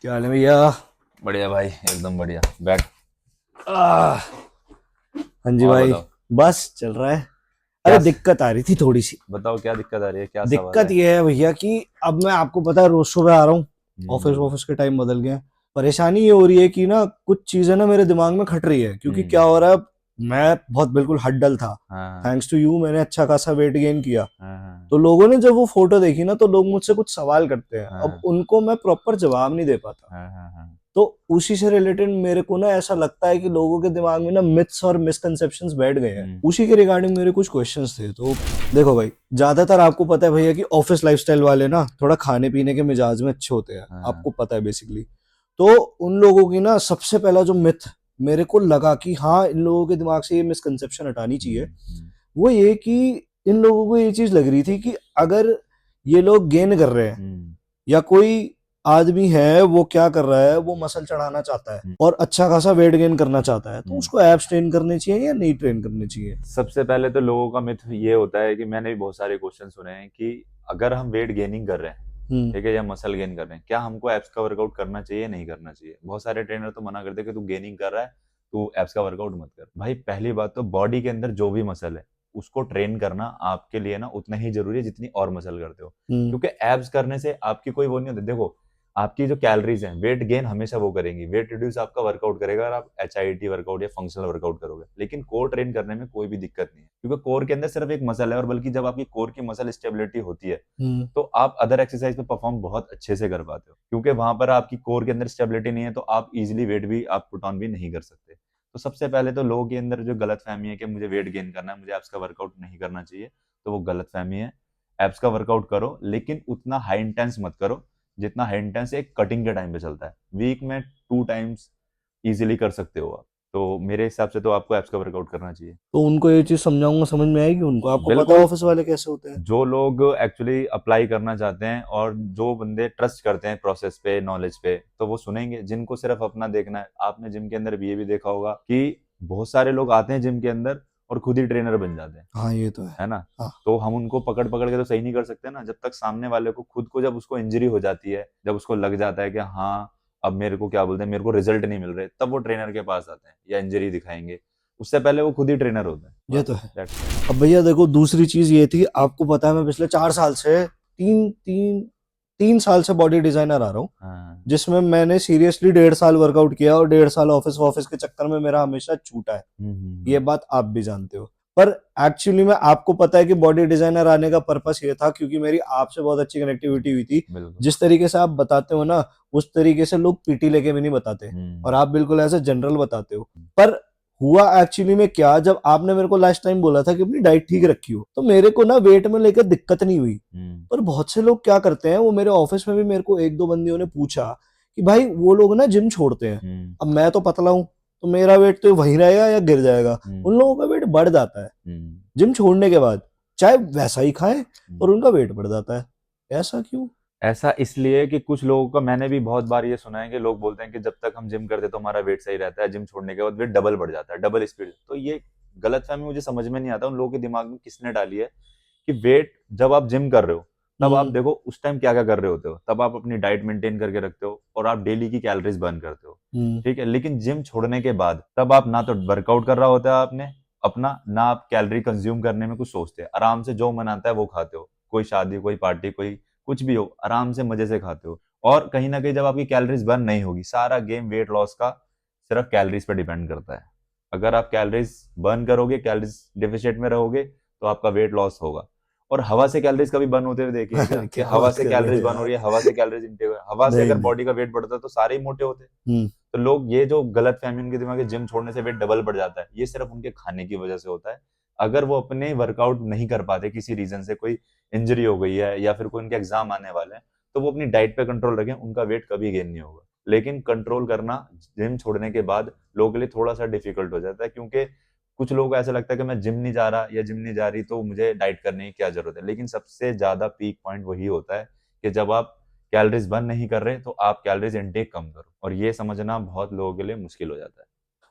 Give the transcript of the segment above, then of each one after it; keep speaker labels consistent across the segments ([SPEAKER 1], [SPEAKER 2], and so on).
[SPEAKER 1] क्या हाल है भैया?
[SPEAKER 2] बढ़िया भाई, एकदम बढ़िया। बैठ।
[SPEAKER 1] आह, हाँ जी
[SPEAKER 2] और
[SPEAKER 1] भाई।
[SPEAKER 2] बताओ।
[SPEAKER 1] बस चल रहा है।
[SPEAKER 2] क्या
[SPEAKER 1] अरे दिक्कत आ रही थी थोड़ी सी।
[SPEAKER 2] बताओ, क्या दिक्कत आ रही है, क्या सवाल
[SPEAKER 1] दिक्कत
[SPEAKER 2] है?
[SPEAKER 1] ये है भैया कि अब मैं आपको पता है रोज सुबह आ रहा हूँ। ऑफिस
[SPEAKER 2] बिल्कुल।
[SPEAKER 1] ऑफिस के टाइम बदल गए हैं। परेशानी ये हो रही है कि ना कुछ चीजें ना मेरे दिमाग में खट रही है, क्योंकि क्या हो रहा
[SPEAKER 2] हम्म।
[SPEAKER 1] है, मैं बहुत बिल्कुल हड्डल था।
[SPEAKER 2] हाँ
[SPEAKER 1] थैंक्स टू यू मैंने अच्छा खासा वेट गेन किया।
[SPEAKER 2] हाँ हाँ
[SPEAKER 1] तो लोगों ने जब वो फोटो देखी ना, तो लोग मुझसे कुछ सवाल करते हैं, अब
[SPEAKER 2] हाँ
[SPEAKER 1] उनको मैं प्रॉपर जवाब नहीं दे पाता।
[SPEAKER 2] हाँ हाँ हाँ।
[SPEAKER 1] तो उसी से रिलेटेड मेरे को ना ऐसा लगता है कि लोगों के दिमाग में ना मिथ्स और मिसकंसेप्शंस बैठ गए हैं।
[SPEAKER 2] हम्म
[SPEAKER 1] उसी के रिगार्डिंग मेरे कुछ क्वेश्चंस थे। तो देखो भाई, ज्यादातर आपको पता है भैया कि ऑफिस लाइफस्टाइल वाले ना थोड़ा खाने पीने के मिजाज में अच्छे होते हैं,
[SPEAKER 2] हाँ।
[SPEAKER 1] आपको पता है बेसिकली। तो उन लोगों की ना सबसे पहला जो मिथ मेरे को लगा कि हाँ, इन लोगों के दिमाग से ये मिसकंसेप्शन हटानी चाहिए,
[SPEAKER 2] हम्म।
[SPEAKER 1] वो ये कि इन लोगों को ये चीज लग रही थी कि अगर ये लोग गेन कर रहे हैं,
[SPEAKER 2] हम्म
[SPEAKER 1] या कोई आदमी है वो क्या कर रहा है, वो मसल चढ़ाना चाहता है
[SPEAKER 2] हम्म
[SPEAKER 1] और अच्छा खासा वेट गेन करना चाहता है, तो
[SPEAKER 2] हम्म।
[SPEAKER 1] उसको एब्स ट्रेन करने चाहिए या नहीं ट्रेन करने चाहिए?
[SPEAKER 2] सबसे पहले तो लोगों का मिथ ये होता है कि मैंने भी बहुत सारे क्वेश्चन सुने हैं कि अगर हम वेट गेनिंग कर रहे हैं,
[SPEAKER 1] हम्म।
[SPEAKER 2] ठीक है, या मसल गेन कर रहे हैं, क्या हमको एब्स का वर्कआउट करना चाहिए, नहीं करना चाहिए? बहुत सारे ट्रेनर तो मना करते हैं कि तू गेनिंग कर रहा है, तू एब्स का वर्कआउट मत कर। भाई पहली बात तो बॉडी के अंदर जो भी मसल है उसको ट्रेन करना आपके लिए ना उतना ही जरूरी है जितनी और मसल करते हो।
[SPEAKER 1] हम्म।
[SPEAKER 2] क्योंकि एब्स करने से आपकी कोई वो नहीं होती। देखो, आपकी जो कैलोरीज हैं वेट गेन हमेशा वो करेंगी, वेट रिड्यूस आपका वर्कआउट करेगा अगर आप एचआईटी वर्कआउट या फंक्शनल वर्कआउट करोगे। लेकिन कोर ट्रेन करने में कोई भी दिक्कत नहीं है, क्योंकि कोर के अंदर सिर्फ एक मसल है, और बल्कि जब आपकी कोर की मसल स्टेबिलिटी होती है
[SPEAKER 1] हम्म।
[SPEAKER 2] तो आप अदर एक्सरसाइज पे परफॉर्म बहुत अच्छे से कर पाते हो, क्योंकि वहां पर आपकी कोर के अंदर स्टेबिलिटी नहीं है तो आप इजीली वेट भी आप पुट ऑन भी नहीं कर सकते। तो सबसे पहले तो लोगों के अंदर जो गलत फहमी है कि मुझे वेट गेन करना है, मुझे एब्स का वर्कआउट नहीं करना चाहिए, तो वो गलत फहमी है। एब्स का वर्कआउट करो, लेकिन उतना हाई इंटेंस मत करो जितना हाई इंटेंस एक कटिंग के टाइम पे चलता है। वीक में 2 टाइम्स इजीली कर सकते हो आप। तो मेरे हिसाब से तो आपको एब्स का वर्कआउट करना चाहिए।
[SPEAKER 1] तो उनको ये चीज समझाऊंगा, समझ में आएगी उनको? आपको पता है
[SPEAKER 2] बिल्कुल।
[SPEAKER 1] ऑफिस वाले कैसे होते हैं।
[SPEAKER 2] जो लोग एक्चुअली अप्लाई करना चाहते हैं और जो बंदे ट्रस्ट करते हैं प्रोसेस पे, नॉलेज पे, तो वो सुनेंगे। जिनको सिर्फ अपना देखना है, आपने जिम के अंदर भी ये भी देखा होगा कि बहुत सारे लोग आते हैं जिम के अंदर और खुद ही ट्रेनर बन जाते हैं,
[SPEAKER 1] हाँ ये तो है।
[SPEAKER 2] है ना?
[SPEAKER 1] हाँ।
[SPEAKER 2] तो हम उनको पकड़ पकड़ के तो सही नहीं कर सकते ना, जब तक सामने वाले को खुद को, जब उसको इंजरी हो जाती है, जब उसको लग जाता है कि हाँ अब मेरे को क्या बोलते हैं, मेरे को रिजल्ट नहीं मिल रहे, तब वो ट्रेनर के पास आते हैं या इंजरी दिखाएंगे। उससे पहले वो खुद ही ट्रेनर होते हैं
[SPEAKER 1] ये
[SPEAKER 2] बस।
[SPEAKER 1] तो है।
[SPEAKER 2] दैट्स
[SPEAKER 1] अब भैया देखो, दूसरी चीज ये थी, आपको पता है मैं पिछले 4 साल से, तीन तीन 3 साल से बॉडी डिजाइनर आ रहा हूँ,
[SPEAKER 2] हाँ।
[SPEAKER 1] जिसमें मैंने सीरियसली 1.5 साल वर्कआउट किया और 1.5 साल ऑफिस ऑफिस के चक्कर में मेरा हमेशा छूटा है। ये
[SPEAKER 2] हम्म।
[SPEAKER 1] बात आप भी जानते हो। पर एक्चुअली में आपको पता है कि बॉडी डिजाइनर आने का पर्पस ये था क्योंकि मेरी आपसे बहुत अच्छी कनेक्टिविटी हुई थी।
[SPEAKER 2] बिल्कुल।
[SPEAKER 1] जिस तरीके से आप बताते हो ना, उस तरीके से लोग पीटी लेके भी नहीं बताते, और
[SPEAKER 2] हम्म
[SPEAKER 1] आप बिल्कुल ऐसे जनरल बताते हो। पर हुआ एक्चुअली में क्या, जब आपने मेरे को लास्ट टाइम बोला था कि अपनी डाइट ठीक रखी हो, तो मेरे को ना वेट में लेकर दिक्कत नहीं हुई।
[SPEAKER 2] हम्म
[SPEAKER 1] पर बहुत से लोग क्या करते हैं, वो मेरे ऑफिस में भी मेरे को एक दो बंदियों ने पूछा कि भाई वो लोग ना जिम छोड़ते हैं।
[SPEAKER 2] हम्म
[SPEAKER 1] अब मैं तो पतला हूं, तो मेरा वेट तो वहीं रहेगा या गिर जाएगा।
[SPEAKER 2] हम्म
[SPEAKER 1] उन लोगों का वेट बढ़ जाता है
[SPEAKER 2] हम्म
[SPEAKER 1] जिम छोड़ने के बाद, चाहे वैसा ही खाएं,
[SPEAKER 2] हम्म।
[SPEAKER 1] और उनका वेट बढ़ जाता है। ऐसा क्यों?
[SPEAKER 2] ऐसा इसलिए कि कुछ लोगों का, मैंने भी बहुत बार ये सुना है कि लोग बोलते हैं कि जब तक हम जिम करते तो हमारा वेट सही रहता है, जिम छोड़ने के बाद वेट डबल बढ़ जाता है, डबल स्पीड। तो ये गलतफहमी मुझे समझ में नहीं आता उन लोगों के दिमाग में किसने डाली है कि वेट, जब आप जिम कर रहे हो तब आप
[SPEAKER 1] हम्म।
[SPEAKER 2] देखो उस टाइम क्या क्या कर रहे होते हो, तब आप अपनी डाइट मेंटेन करके रखते हो और आप डेली की कैलोरीज बर्न करते हो,
[SPEAKER 1] हम्म।
[SPEAKER 2] ठीक है। लेकिन जिम छोड़ने के बाद तब आप ना तो वर्कआउट कर रहा होता है आपने अपना, ना आप कैलोरी कंज्यूम करने में कुछ सोचते हैं, आराम से जो मन आता है वो खाते हो, कोई शादी, कोई पार्टी, कोई कुछ भी हो, आराम से मजे से खाते हो। और कहीं ना कहीं जब आपकी कैलोरीज बर्न नहीं होगी, सारा गेम वेट लॉस का सिर्फ कैलोरीज पे डिपेंड करता है। अगर आप कैलोरीज बर्न करोगे, कैलोरीज डेफिसिट में रहोगे, तो आपका वेट लॉस होगा। और हवा से कैलोरीज कभी बर्न होते हुए देखिए क्या,
[SPEAKER 1] अरे
[SPEAKER 2] कि
[SPEAKER 1] क्या
[SPEAKER 2] हवा
[SPEAKER 1] बात
[SPEAKER 2] से
[SPEAKER 1] कर रहे
[SPEAKER 2] कैलोरीज
[SPEAKER 1] हो
[SPEAKER 2] बर्न हो
[SPEAKER 1] यार।
[SPEAKER 2] रही है, हवा से कैलोरीज इनटेक, हवा से
[SPEAKER 1] नहीं
[SPEAKER 2] अगर
[SPEAKER 1] नहीं।
[SPEAKER 2] बॉडी का वेट बढ़ता है तो सारे ही मोटे होते हैं।
[SPEAKER 1] हम्म।
[SPEAKER 2] तो लोग ये जो गलत फहमी उनके दिमाग में, जिम छोड़ने से वेट डबल बढ़ जाता है, ये सिर्फ उनके खाने की वजह से होता है। अगर वो अपने वर्कआउट नहीं कर पाते किसी रीजन से, कोई इंजरी हो गई है या फिर कोई उनके एग्जाम आने वाले हैं, तो वो अपनी डाइट पे कंट्रोल रखें, उनका वेट कभी गेन नहीं होगा। लेकिन कंट्रोल करना जिम छोड़ने के बाद लोगों के लिए थोड़ा सा डिफिकल्ट हो जाता है, क्योंकि कुछ लोगों को ऐसा लगता है कि मैं जिम नहीं जा रहा या जिम नहीं जा रही तो मुझे डाइट करने की क्या जरूरत है। लेकिन सबसे ज्यादा पीक पॉइंट वही होता है कि जब आप कैलोरीज बर्न नहीं कर रहे तो आप कैलोरीज इनटेक कम करो, और ये समझना बहुत लोगों के लिए मुश्किल हो जाता है।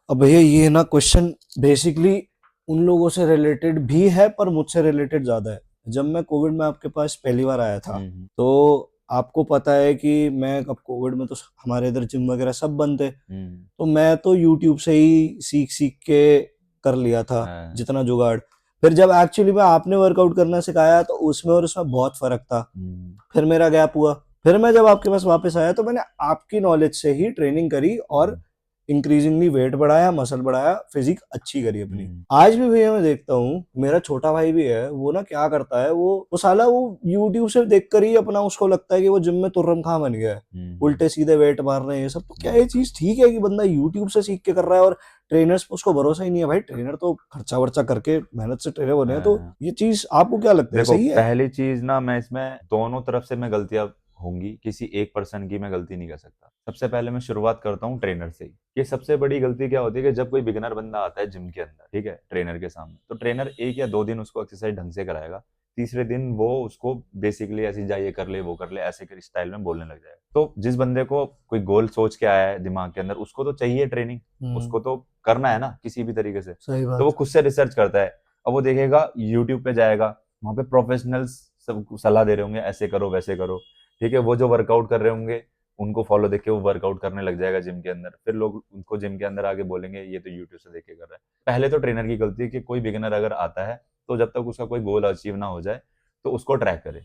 [SPEAKER 1] अब भैया ये ना क्वेश्चन बेसिकली उन लोगों से रिलेटेड भी है, पर मुझसे रिलेटेड ज्यादा है। जब मैं कोविड में आपके पास पहली बार आया था,
[SPEAKER 2] हम्म
[SPEAKER 1] तो आपको पता है कि मैं अब कोविड में तो हमारे इधर जिम वगैरह सब बंद थे,
[SPEAKER 2] हम्म।
[SPEAKER 1] तो मैं तो यूट्यूब से ही सीख सीख के कर लिया था
[SPEAKER 2] हाँ।
[SPEAKER 1] जितना जुगाड़। फिर जब एक्चुअली में आपने वर्कआउट करना सिखाया तो उसमें और उसमें बहुत फर्क था।
[SPEAKER 2] हम्म।
[SPEAKER 1] फिर मेरा गैप हुआ, फिर मैं जब आपके पास वापस आया तो मैंने आपकी नॉलेज से ही ट्रेनिंग करी और
[SPEAKER 2] हम्म।
[SPEAKER 1] इंक्रीजिंगली वेट बढ़ाया, मसल बढ़ाया, फिजिक अच्छी करी अपनी।
[SPEAKER 2] हम्म।
[SPEAKER 1] आज भी भैया मैं देखता हूँ, मेरा छोटा भाई भी है, वो ना क्या करता है, वो साला वो यूट्यूब से देख कर ही अपना उसको लगता है कि वो जिम में तुर्रम खां बन गया है,
[SPEAKER 2] हम्म।
[SPEAKER 1] उल्टे सीधे वेट मार रहे हैं ये सब। तो क्या
[SPEAKER 2] हम्म।
[SPEAKER 1] ये चीज ठीक है कि बंदा यूट्यूब से सीख के कर रहा है और ट्रेनर्स पे उसको भरोसा ही नहीं है? भाई ट्रेनर तो खर्चा वर्चा करके मेहनत से ट्रेनर बने हैं, तो
[SPEAKER 2] हाँ।
[SPEAKER 1] ये चीज आपको क्या लगता है,
[SPEAKER 2] देखो,
[SPEAKER 1] सही है?
[SPEAKER 2] पहली चीज ना, मैं इसमें दोनों तरफ से मैं गलतियां होंगी, किसी एक पर्सन की मैं गलती नहीं कर सकता। सबसे पहले मैं शुरुआत करता हूँ ट्रेनर से ही। ये सबसे बड़ी गलती क्या होती है कि जब कोई बिगिनर बंदा आता है जिम के अंदर, ठीक है, ट्रेनर के सामने, तो ट्रेनर 1 या 2 दिन उसको एक्सरसाइज ढंग से कराएगा, तीसरे दिन वो उसको बेसिकली ऐसे जा, ये कर ले, वो कर ले, ऐसे कर स्टाइल में बोलने लग जाएगा। तो जिस बंदे को कोई गोल सोच के आया है दिमाग के अंदर, उसको तो चाहिए ट्रेनिंग, उसको तो करना है ना किसी भी तरीके से।
[SPEAKER 1] सही
[SPEAKER 2] तो वो
[SPEAKER 1] बात।
[SPEAKER 2] खुद से रिसर्च करता है। अब वो देखेगा, यूट्यूब पे जाएगा, वहां पे प्रोफेशनल्स सब सलाह दे रहे होंगे, ऐसे करो वैसे करो, ठीक है, वो जो वर्कआउट कर रहे होंगे उनको फॉलो देख के वो वर्कआउट करने लग जाएगा जिम के अंदर। फिर लोग उनको जिम के अंदर आके बोलेंगे ये तो यूट्यूब से देख के कर रहा है। पहले तो ट्रेनर की गलती है कि कोई बिगिनर अगर आता है तो जब तक उसका कोई गोल अचीव ना हो जाए तो उसको ट्रैक करे,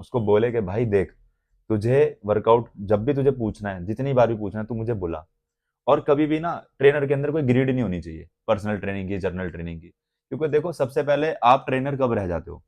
[SPEAKER 2] उसको बोले कि भाई देख, तुझे वर्कआउट जब भी तुझे पूछना है, जितनी बार भी पूछना है, तू मुझे बुला। और कभी भी ना ट्रेनर के अंदर कोई ग्रीड नहीं होनी चाहिए पर्सनल ट्रेनिंग की, जर्नल ट्रेनिंग की। क्योंकि देखो, सबसे पहले आप ट्रेनर कब रह जाते हो?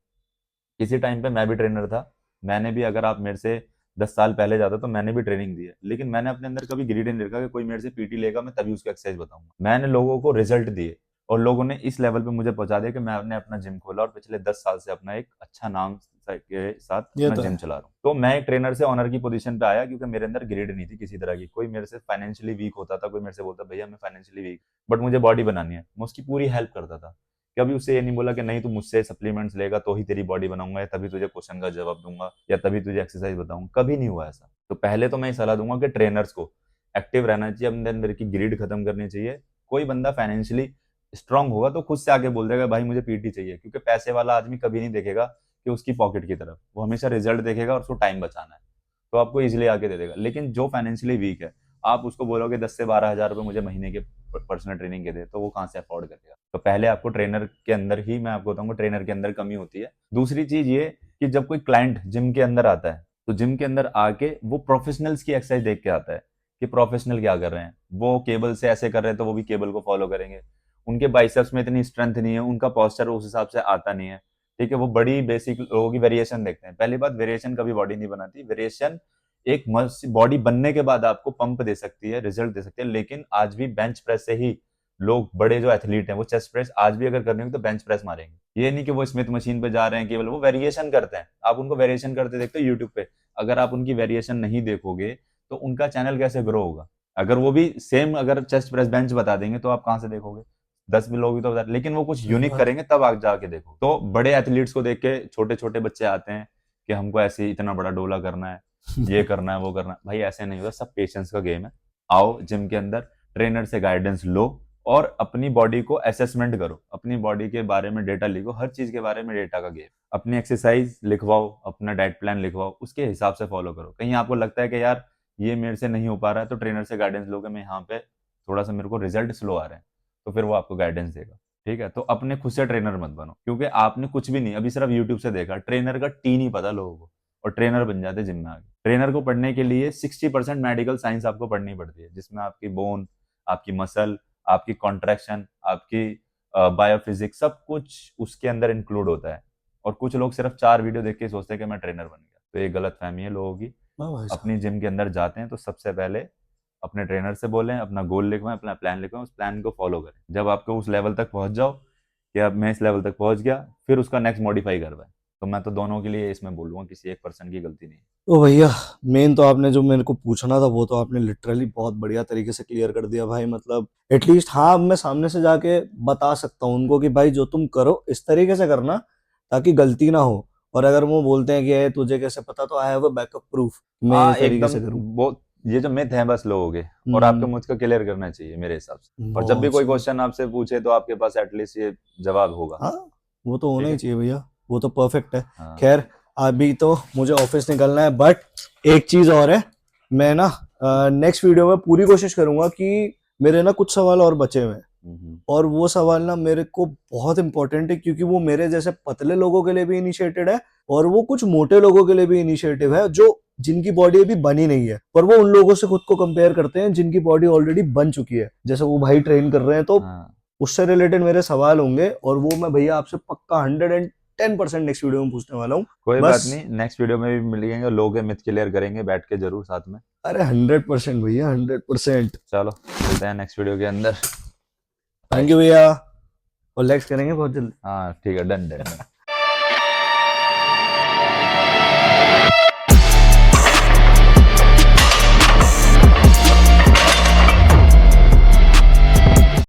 [SPEAKER 2] किसी टाइम पे मैं भी ट्रेनर था, मैंने भी, अगर आप मेरे से 10 साल पहले जाता तो मैंने भी ट्रेनिंग दी है, लेकिन मैंने अपने अंदर कभी ग्रीड नहीं रखा कि कोई मेरे से पीटी लेगा मैं तभी उसको एक्सरसाइज बताऊंगा। मैंने लोगों को रिजल्ट दिए और लोगों ने इस लेवल पे मुझे पहुंचा दिया कि मैंने अपना जिम खोला और पिछले 10 साल से अपना एक अच्छा नाम के साथ
[SPEAKER 1] ये
[SPEAKER 2] अपना
[SPEAKER 1] तो
[SPEAKER 2] जिम
[SPEAKER 1] है।
[SPEAKER 2] चला रहा हूँ। तो मैं एक ट्रेनर से ऑनर की पोजीशन पे आया क्योंकि मेरे अंदर ग्रेड नहीं थी किसी तरह की। कोई मेरे से फाइनेंशियली वीक होता था, कोई मेरे से बोलता भैया मैं फाइनेंशियली वीक, बट मुझे बॉडी बनानी है, मैं उसकी पूरी हेल्प करता था। कभी उससे ये नहीं बोला कि नहीं तू मुझसे सप्लीमेंट्स लेगा तो ही तेरी बॉडी बनाऊंगा, या तभी तुझे क्वेश्चन का जवाब दूंगा, या तभी तुझे एक्सरसाइज बताऊंगा, कभी नहीं हुआ ऐसा। तो पहले तो मैं ये सलाह दूंगा कि ट्रेनर्स को एक्टिव रहना चाहिए, अपने अंदर की ग्रीड खत्म करनी चाहिए। कोई बंदा फाइनेंशियली स्ट्रांग होगा तो खुद से आके बोल देगा भाई मुझे पीटी चाहिए, क्योंकि पैसे वाला आदमी कभी नहीं देखेगा कि उसकी पॉकेट की तरफ, वो हमेशा रिजल्ट देखेगा और उसको टाइम बचाना है, तो आपको इजिली आके दे देगा। लेकिन जो फाइनेंशियली वीक है, आप उसको बोलोगे 10 से 12 हज़ार रुपए मुझे महीने के पर्सनल ट्रेनिंग के दे, तो वो कहाँ से अफोर्ड करेगा? तो पहले आपको ट्रेनर के अंदर ही, मैं आपको बताऊंगा ट्रेनर के अंदर कमी होती है। दूसरी चीज ये कि जब कोई क्लाइंट जिम के अंदर आता है तो जिम के अंदर आके वो प्रोफेशनल्स की एक्सरसाइज देख के आता है कि प्रोफेशनल क्या कर रहे हैं, वो केबल से ऐसे कर रहे हैं तो वो भी केबल को फॉलो करेंगे। उनके बाइसेप्स में इतनी स्ट्रेंथ नहीं है, उनका पॉस्चर उस हिसाब से आता नहीं है, ठीक है, वो बड़ी बेसिक लोगों की वेरिएशन देखते हैं। पहली बात, वेरिएशन कभी बॉडी नहीं बनाती। वेरिएशन एक बॉडी बनने के बाद आपको पंप दे सकती है, रिजल्ट दे सकती है, लेकिन आज भी बेंच प्रेस से ही लोग, बड़े जो एथलीट हैं, वो चेस्ट प्रेस आज भी अगर करनी होगी तो बेंच प्रेस मारेंगे। ये नहीं कि वो स्मिथ मशीन पे जा रहे हैं केवल, वो वेरिएशन करते हैं। आप उनको वेरिएशन करते देखते हो यूट्यूब पे, अगर आप उनकी वेरिएशन नहीं देखोगे तो उनका चैनल कैसे ग्रो होगा? अगर वो भी सेम अगर चेस्ट प्रेस बेंच बता देंगे तो आप कहाँ से देखोगे? 10 भी लोग भी तो बता, लेकिन वो कुछ
[SPEAKER 1] सही
[SPEAKER 2] यूनिक
[SPEAKER 1] बात।
[SPEAKER 2] करेंगे तब आप जाके देखो। तो बड़े एथलीट्स को देख के छोटे छोटे बच्चे आते हैं कि हमको ऐसे इतना बड़ा डोला करना है, ये करना है, वो करना है। भाई ऐसे नहीं होगा, सब पेशेंस का गेम है। आओ जिम के अंदर, ट्रेनर से गाइडेंस लो और अपनी बॉडी को असेसमेंट करो, अपनी बॉडी के बारे में डेटा लिखो, हर चीज के बारे में डेटा का गेम। अपनी एक्सरसाइज लिखवाओ, अपना डाइट प्लान लिखवाओ, उसके हिसाब से फॉलो करो। कहीं आपको लगता है कि यार ये मेरे से नहीं हो पा रहा है, तो ट्रेनर से गाइडेंस लोगे, मैं यहाँ पे थोड़ा सा मेरे को रिजल्ट स्लो आ रहे हैं, तो फिर वो आपको गाइडेंस देगा। ठीक है, तो अपने खुद से ट्रेनर मत बनो, क्योंकि आपने कुछ भी नहीं, अभी सिर्फ यूट्यूब से देखा, ट्रेनर का टी नहीं पता लोगों को, और ट्रेनर बन जाते जिम में आगे। ट्रेनर को पढ़ने के लिए 60% मेडिकल साइंस आपको पढ़नी पड़ती है, जिसमें आपकी बोन, आपकी मसल, आपकी कॉन्ट्रैक्शन, आपकी बायोफिजिक्स, सब कुछ उसके अंदर इंक्लूड होता है। और कुछ लोग सिर्फ 4 वीडियो देख के सोचते हैं कि मैं ट्रेनर बन गया, तो ये गलत फहमी है लोगों की।
[SPEAKER 1] हाँ भाई साहब।
[SPEAKER 2] अपनी जिम के अंदर जाते हैं तो सबसे पहले अपने ट्रेनर से बोलें, अपना गोल लिखवाएं, अपना प्लान लिखवाएं, उस प्लान को फॉलो करें। जब आपको उस लेवल तक पहुंच जाओ कि अब मैं इस लेवल तक पहुंच गया, फिर उसका नेक्स्ट मॉडिफाई करवाएं। तो मैं तो दोनों के लिए इसमें बोलूंगा, किसी एक पर्सन की गलती नहीं है।
[SPEAKER 1] तो भैया, मेन तो आपने जो मेरे को पूछना था वो तो आपने लिटरली बहुत बढ़िया तरीके से क्लियर कर दिया भाई। मतलब एटलीस्ट हाँ, अब मैं सामने से जाके बता सकता हूँ उनको कि भाई जो तुम करो इस तरीके से करना ताकि गलती ना हो। और अगर वो बोलते हैं कि "ए, तुझे कैसे पता", तो I have a backup proof, मैं
[SPEAKER 2] हाँ
[SPEAKER 1] इस तरीके
[SPEAKER 2] एकदम।
[SPEAKER 1] से करूँ।
[SPEAKER 2] वो ये जो मिथ है बस लोगों के, और आपको
[SPEAKER 1] हम्म।
[SPEAKER 2] मुझ को क्लियर करना चाहिए मेरे हिसाब से। और जब भी
[SPEAKER 1] बहुत
[SPEAKER 2] कोई
[SPEAKER 1] सही।
[SPEAKER 2] क्वेश्चन आपसे पूछे तो आपके पास एटलीस्ट ये जवाब होगा।
[SPEAKER 1] हाँ, वो तो होना
[SPEAKER 2] ठीक
[SPEAKER 1] ही
[SPEAKER 2] है।
[SPEAKER 1] चाहिए भैया, वो तो परफेक्ट है।
[SPEAKER 2] हाँ।
[SPEAKER 1] खैर, अभी तो मुझे ऑफिस निकलना है, बट एक चीज और है, मैं ना नेक्स्ट वीडियो में पूरी कोशिश करूंगा कि मेरे ना कुछ सवाल और बचे हुए हैं, और वो सवाल ना मेरे को बहुत इंपॉर्टेंट है, क्योंकि वो मेरे जैसे पतले लोगों के लिए भी इनिशिएटेड है, और वो कुछ मोटे लोगों के लिए भी इनिशिएटिव है, जो जिनकी बॉडी अभी बनी नहीं है, पर वो उन लोगों से खुद को कंपेयर करते हैं जिनकी बॉडी ऑलरेडी बन चुकी है, जैसे वो भाई ट्रेन कर रहे हैं, तो
[SPEAKER 2] हाँ,
[SPEAKER 1] उससे रिलेटेड मेरे सवाल होंगे, और वो मैं भैया आपसे पक्का 110% नेक्स्ट वीडियो में पूछने वाला हूँ।
[SPEAKER 2] कोई
[SPEAKER 1] बस
[SPEAKER 2] बात नहीं, नेक्स्ट वीडियो में भी मिलेंगे, लोगों के मिथ क्लियर करेंगे बैठ के जरूर साथ में।
[SPEAKER 1] अरे 100% भैया 100%।
[SPEAKER 2] चलो मिलते हैं नेक्स्ट वीडियो के अंदर।
[SPEAKER 1] थैंक यू भैया, और लेक्स करेंगे बहुत जल्दी।
[SPEAKER 2] हाँ ठीक है, डन डन।